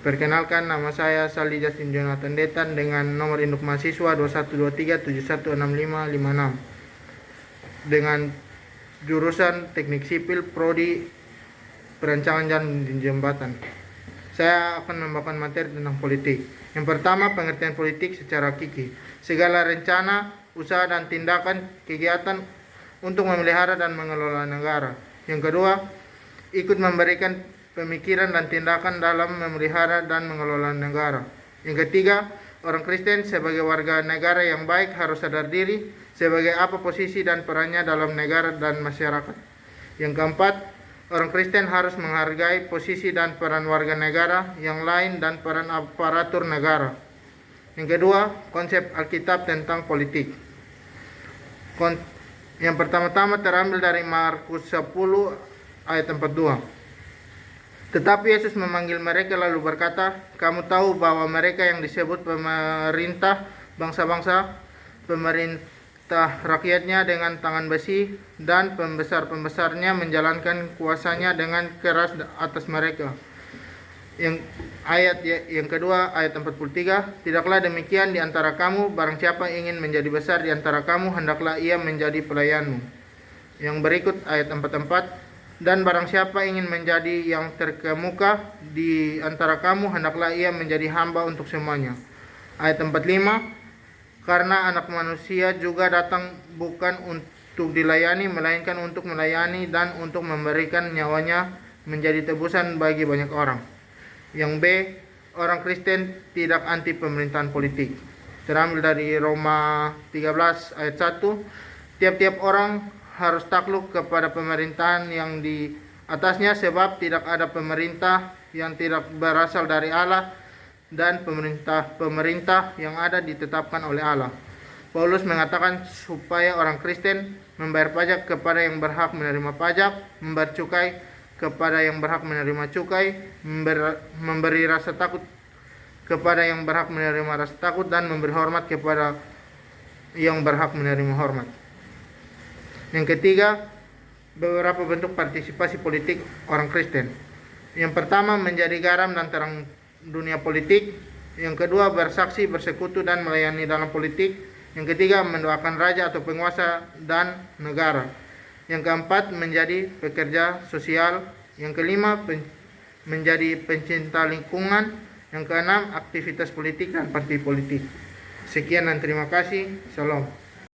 Perkenalkan, nama saya Saldi Justin Jonathan Detan dengan nomor induk mahasiswa 2123716556 dengan jurusan Teknik Sipil Prodi Perancangan Jalan dan Jembatan. Saya akan membawakan materi tentang politik. Yang pertama, pengertian politik secara hakiki. Segala rencana, usaha dan tindakan kegiatan untuk memelihara dan mengelola negara. Yang kedua, ikut memberikan pemikiran dan tindakan dalam memelihara dan mengelola negara. Yang ketiga, orang Kristen sebagai warga negara yang baik harus sadar diri sebagai apa posisi dan perannya dalam negara dan masyarakat. Yang keempat, orang Kristen harus menghargai posisi dan peran warga negara yang lain dan peran aparatur negara. Yang kedua, konsep Alkitab tentang politik. Yang pertama-tama terambil dari Markus 10 ayat 42. Tetapi Yesus memanggil mereka lalu berkata, kamu tahu bahwa mereka yang disebut pemerintah bangsa-bangsa, pemerintah rakyatnya dengan tangan besi, dan pembesar-pembesarnya menjalankan kuasanya dengan keras atas mereka. Yang kedua, ayat 43, tidaklah demikian di antara kamu, barang siapa ingin menjadi besar di antara kamu, hendaklah ia menjadi pelayanmu. Yang berikut, ayat 44, dan barang siapa ingin menjadi yang terkemuka di antara kamu, hendaklah ia menjadi hamba untuk semuanya. Ayat 45, karena anak manusia juga datang bukan untuk dilayani, melainkan untuk melayani dan untuk memberikan nyawanya menjadi tebusan bagi banyak orang. Yang B, orang Kristen tidak anti pemerintahan politik. Terambil dari Roma 13 ayat 1, tiap-tiap orang harus takluk kepada pemerintahan yang di atasnya, sebab tidak ada pemerintah yang tidak berasal dari Allah, dan pemerintah yang ada ditetapkan oleh Allah. Paulus mengatakan supaya orang Kristen membayar pajak kepada yang berhak menerima pajak, membayar cukai kepada yang berhak menerima cukai, memberi rasa takut kepada yang berhak menerima rasa takut, dan memberi hormat kepada yang berhak menerima hormat. Yang ketiga, beberapa bentuk partisipasi politik orang Kristen. Yang pertama, menjadi garam dan terang dunia politik. Yang kedua, bersaksi, bersekutu, dan melayani dalam politik. Yang ketiga, mendoakan raja atau penguasa dan negara. Yang keempat, menjadi pekerja sosial. Yang kelima, menjadi pencinta lingkungan. Yang keenam, aktivitas politik dan partai politik. Sekian dan terima kasih. Shalom.